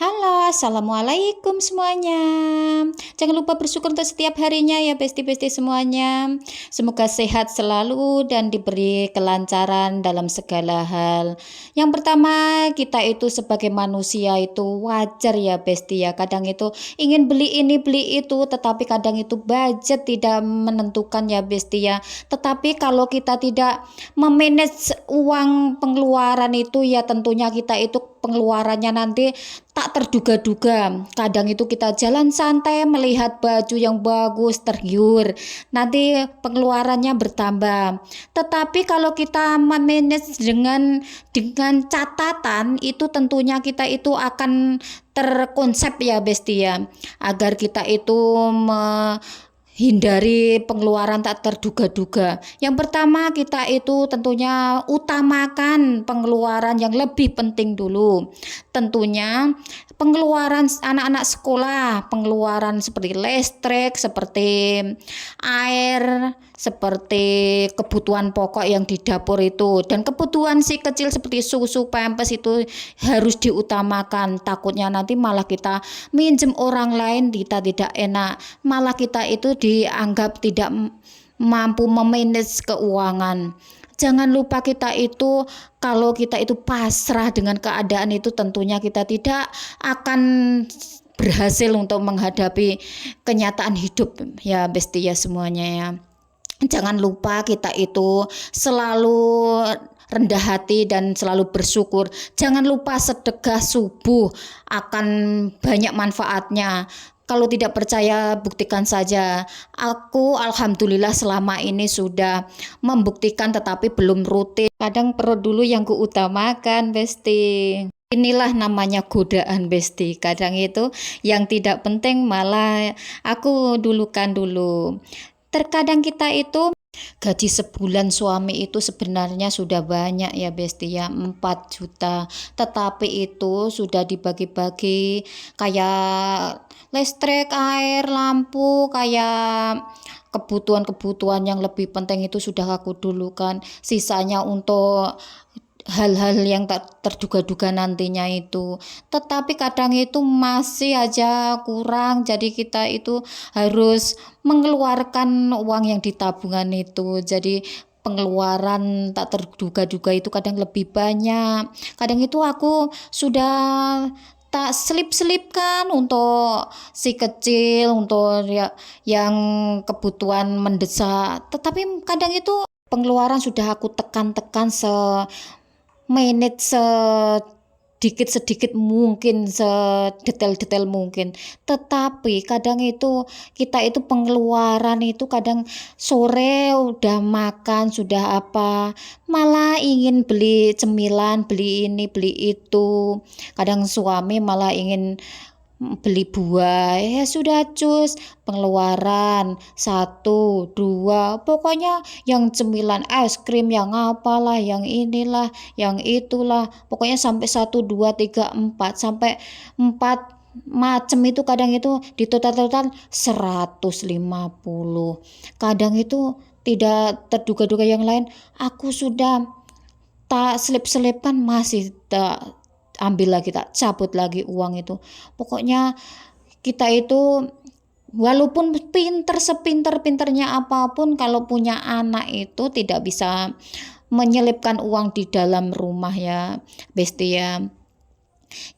Halo, assalamualaikum semuanya. Jangan lupa bersyukur untuk setiap harinya ya, besti-besti semuanya. Semoga sehat selalu dan diberi kelancaran dalam segala hal. Yang pertama, kita itu sebagai manusia itu wajar ya, besti ya. Kadang itu ingin beli ini, beli itu, tetapi kadang itu budget tidak menentukan ya, besti ya. Tetapi kalau kita tidak memanage uang pengeluaran itu ya, tentunya kita itu pengeluarannya nanti tak terduga-duga. Kadang itu kita jalan santai melihat baju yang bagus, tergiur. Nanti pengeluarannya bertambah. Tetapi kalau kita manage dengan catatan itu tentunya kita itu akan terkonsep ya, besti ya. Agar kita itu hindari pengeluaran tak terduga-duga. Yang pertama, kita itu tentunya utamakan pengeluaran yang lebih penting dulu. Tentunya pengeluaran anak-anak sekolah, pengeluaran seperti listrik, seperti air, seperti kebutuhan pokok yang di dapur itu, dan kebutuhan si kecil seperti susu, pampers itu harus diutamakan. Takutnya nanti malah kita minjem orang lain, kita tidak enak, malah kita itu dianggap tidak mampu memanage keuangan. Jangan lupa kita itu, kalau kita itu pasrah dengan keadaan itu, tentunya kita tidak akan berhasil untuk menghadapi kenyataan hidup ya, besti ya semuanya ya. Jangan lupa kita itu selalu rendah hati dan selalu bersyukur. Jangan lupa sedekah subuh, akan banyak manfaatnya. Kalau tidak percaya, buktikan saja. Aku alhamdulillah selama ini sudah membuktikan, tetapi belum rutin. Kadang perut dulu yang kuutamakan, besti. Inilah namanya godaan, besti. Kadang itu yang tidak penting malah aku dulukan dulu. Terkadang kita itu gaji sebulan suami itu sebenarnya sudah banyak ya, besti ya, 4 juta. Tetapi itu sudah dibagi-bagi kayak listrik, air, lampu, kayak kebutuhan-kebutuhan yang lebih penting itu sudah aku dulukan. Sisanya untuk hal-hal yang tak terduga-duga nantinya itu. Tetapi kadang itu masih aja kurang, jadi kita itu harus mengeluarkan uang yang di tabungan itu. Jadi pengeluaran tak terduga-duga itu kadang lebih banyak. Kadang itu aku sudah tak selip-selipkan untuk si kecil, untuk ya, yang kebutuhan mendesak. Tetapi kadang itu pengeluaran sudah aku tekan-tekan manage sedikit-sedikit mungkin, sedetail-detail mungkin. Tetapi kadang itu kita itu pengeluaran itu kadang sore udah makan, sudah apa, malah ingin beli cemilan, beli ini, beli itu. Kadang suami malah ingin beli buah, ya sudah cus, pengeluaran satu dua, pokoknya yang cemilan, es krim, yang apalah, yang inilah, yang itulah, pokoknya sampai satu dua tiga empat, sampai 4 macam itu. Kadang itu di total-total 150. Kadang itu tidak terduga-duga yang lain, aku sudah tak selip-selipkan, masih tak ambil lagi, tak cabut lagi uang itu. Pokoknya kita itu walaupun pinter, sepinter-pinternya apapun, kalau punya anak itu tidak bisa menyelipkan uang di dalam rumah ya, besti ya.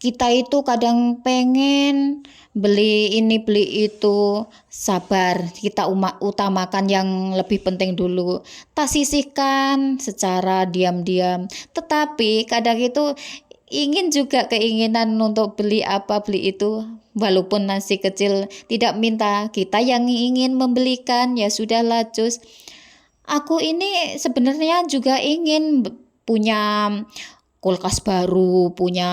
Kita itu kadang pengen beli ini beli itu, sabar, kita utamakan yang lebih penting dulu, tak sisihkan secara diam-diam. Tetapi kadang itu ingin juga, keinginan untuk beli apa beli itu, walaupun nasi kecil tidak minta, kita yang ingin membelikan, ya sudahlah cus. Aku ini sebenarnya juga ingin punya kulkas baru, punya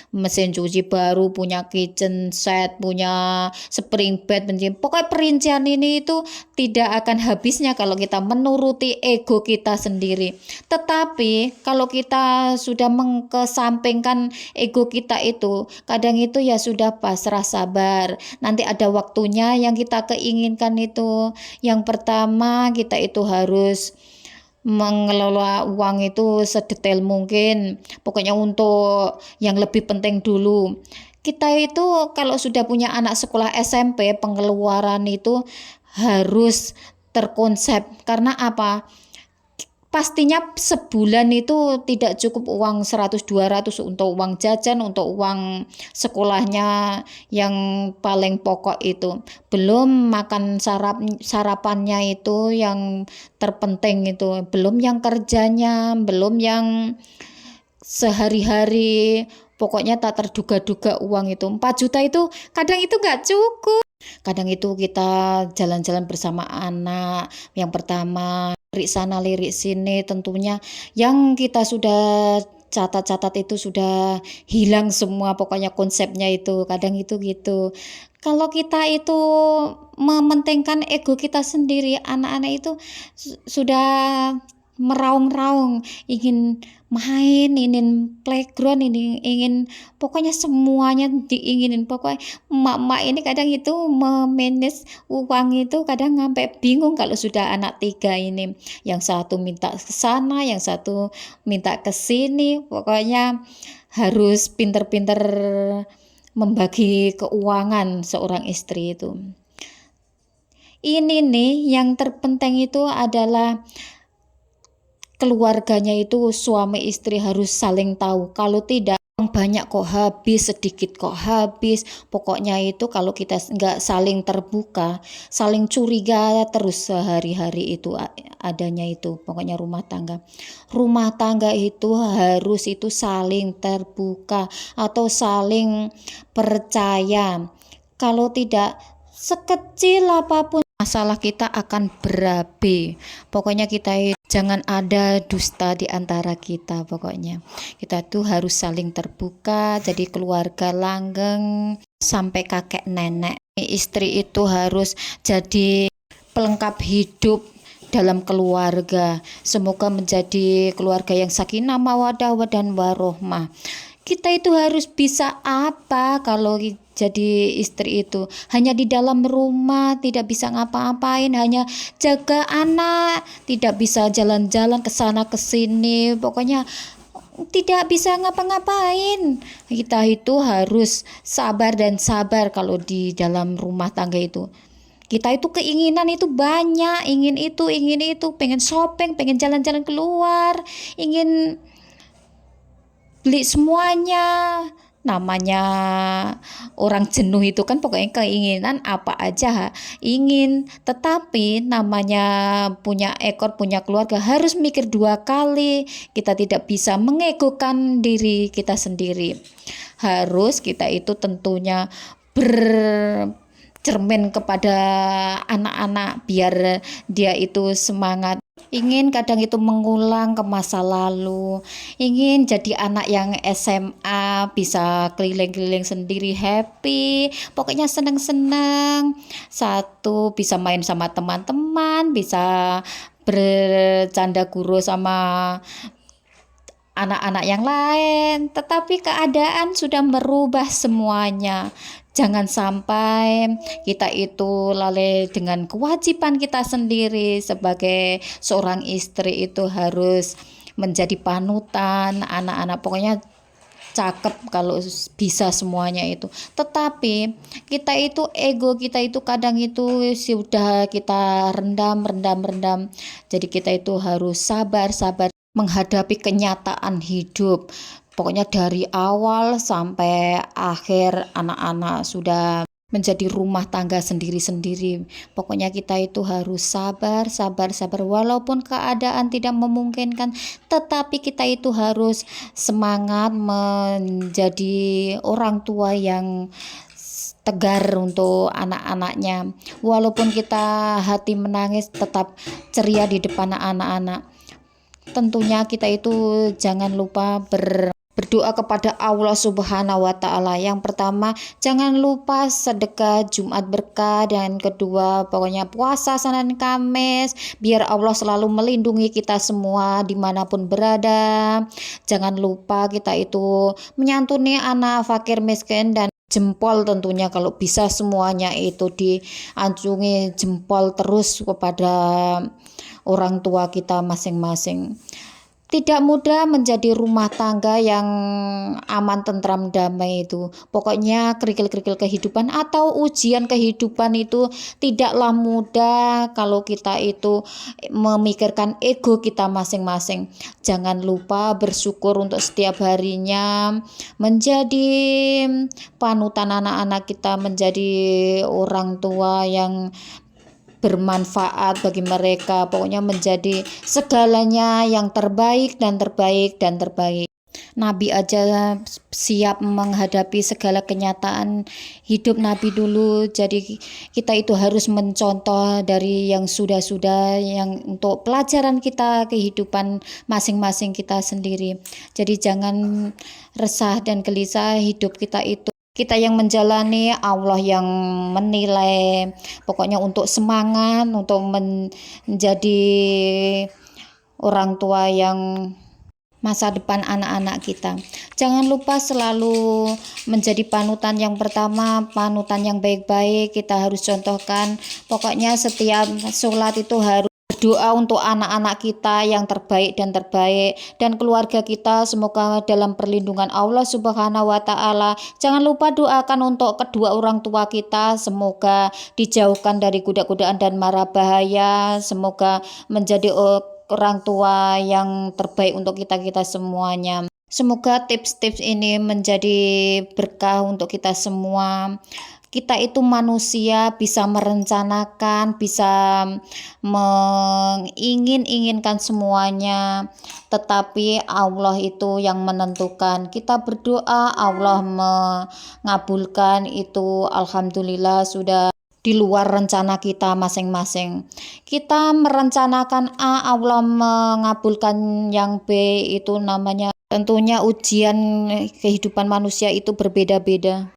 mesin cuci baru, punya kitchen set, punya spring bed, pokoknya perincian ini itu tidak akan habisnya kalau kita menuruti ego kita sendiri. Tetapi kalau kita sudah mengkesampingkan ego kita itu, kadang itu ya sudah pasrah, sabar. Nanti ada waktunya yang kita keinginkan itu. Yang pertama, kita itu harus mengelola uang itu sedetail mungkin, pokoknya untuk yang lebih penting dulu. kita itu kalau sudah punya anak sekolah SMP, pengeluaran itu harus terkonsep. Karena apa? Pastinya sebulan itu tidak cukup uang 100-200 untuk uang jajan, untuk uang sekolahnya yang paling pokok itu. Belum makan sarapannya itu yang terpenting itu. Belum yang kerjanya, belum yang sehari-hari. Pokoknya tak terduga-duga uang itu. 4 juta itu kadang itu nggak cukup. Kadang itu kita jalan-jalan bersama anak. Yang pertama, lirik sana, lirik sini, tentunya yang kita sudah catat-catat itu sudah hilang semua, pokoknya konsepnya itu. Kadang itu gitu. Kalau kita itu mementingkan ego kita sendiri, anak-anak itu sudah meraung-raung, ingin main, ingin playground, ini ingin pokoknya semuanya diinginin. Pokoknya emak-emak ini kadang itu memanage uang itu kadang sampai bingung kalau sudah anak 3 ini. Yang satu minta ke sana, yang satu minta ke sini. Pokoknya harus pinter-pinter membagi keuangan seorang istri itu. Ini nih yang terpenting itu adalah keluarganya itu suami istri harus saling tahu. Kalau tidak, uang banyak kok habis, sedikit kok habis. Pokoknya itu kalau kita nggak saling terbuka, saling curiga terus sehari-hari itu adanya itu. Pokoknya rumah tangga itu harus itu saling terbuka atau saling percaya. Kalau tidak, sekecil apapun masalah kita akan berabe. Pokoknya kita jangan ada dusta di antara kita. Pokoknya kita tuh harus saling terbuka, jadi keluarga langgeng sampai kakek nenek. Istri itu harus jadi pelengkap hidup dalam keluarga. Semoga menjadi keluarga yang sakinah mawaddah dan warohmah. Kita itu harus bisa apa kalau jadi istri itu? Hanya di dalam rumah, tidak bisa ngapa-ngapain, hanya jaga anak, tidak bisa jalan-jalan ke sana ke sini, pokoknya tidak bisa ngapa-ngapain. Kita itu harus sabar dan sabar kalau di dalam rumah tangga itu. Kita itu keinginan itu banyak, ingin itu, pengen shopping, pengen jalan-jalan keluar, ingin beli semuanya. Namanya orang jenuh itu kan pokoknya keinginan apa aja ingin. Tetapi namanya punya ekor, punya keluarga harus mikir 2 kali. Kita tidak bisa mengegokan diri kita sendiri. Harus kita itu tentunya bercermin kepada anak-anak biar dia itu semangat. Ingin kadang itu mengulang ke masa lalu, ingin jadi anak yang SMA, bisa keliling-keliling sendiri, happy, pokoknya seneng-seneng. Satu, bisa main sama teman-teman, bisa bercanda guru sama anak-anak yang lain. Tetapi keadaan sudah merubah semuanya. Jangan sampai kita itu lalai dengan kewajiban kita sendiri sebagai seorang istri itu harus menjadi panutan anak-anak. Pokoknya cakep kalau bisa semuanya itu. Tetapi kita itu ego kita itu kadang itu sudah kita rendam. Jadi kita itu harus sabar menghadapi kenyataan hidup. Pokoknya dari awal sampai akhir anak-anak sudah menjadi rumah tangga sendiri-sendiri. Pokoknya kita itu harus sabar walaupun keadaan tidak memungkinkan, tetapi kita itu harus semangat menjadi orang tua yang tegar untuk anak-anaknya. Walaupun kita hati menangis, tetap ceria di depan anak-anak. Tentunya kita itu jangan lupa berdoa kepada Allah Subhanahu wa Ta'ala. Yang pertama, jangan lupa sedekah Jumat berkah, dan kedua pokoknya puasa Senin Kamis, biar Allah selalu melindungi kita semua dimanapun berada. Jangan lupa kita itu menyantuni anak fakir miskin, dan jempol tentunya kalau bisa semuanya itu diacungi jempol terus kepada orang tua kita masing-masing. Tidak mudah menjadi rumah tangga yang aman, tentram, damai itu. Pokoknya kerikil-kerikil kehidupan atau ujian kehidupan itu tidaklah mudah kalau kita itu memikirkan ego kita masing-masing. Jangan lupa bersyukur untuk setiap harinya, menjadi panutan anak-anak kita, menjadi orang tua yang bermanfaat bagi mereka. Pokoknya menjadi segalanya yang terbaik dan terbaik dan terbaik. Nabi aja siap menghadapi segala kenyataan hidup Nabi dulu. Jadi kita itu harus mencontoh dari yang sudah-sudah, yang untuk pelajaran kita kehidupan masing-masing kita sendiri. Jadi jangan resah dan gelisah, hidup kita itu kita yang menjalani, Allah yang menilai. Pokoknya untuk semangat, untuk menjadi orang tua yang masa depan anak-anak kita. Jangan lupa selalu menjadi panutan yang pertama, panutan yang baik-baik kita harus contohkan. Pokoknya setiap sholat itu harus berdoa untuk anak-anak kita yang terbaik dan terbaik, dan keluarga kita semoga dalam perlindungan Allah Subhanahu wa Ta'ala. Jangan lupa doakan untuk kedua orang tua kita, semoga dijauhkan dari godaan dan mara bahaya, semoga menjadi orang tua yang terbaik untuk kita semuanya. Semoga tips-tips ini menjadi berkah untuk kita semua. Kita itu manusia bisa merencanakan, bisa mengingin-inginkan semuanya, tetapi Allah itu yang menentukan. Kita berdoa, Allah mengabulkan itu, alhamdulillah sudah di luar rencana kita masing-masing. Kita merencanakan A, Allah mengabulkan yang B, itu namanya tentunya ujian kehidupan manusia itu berbeda-beda.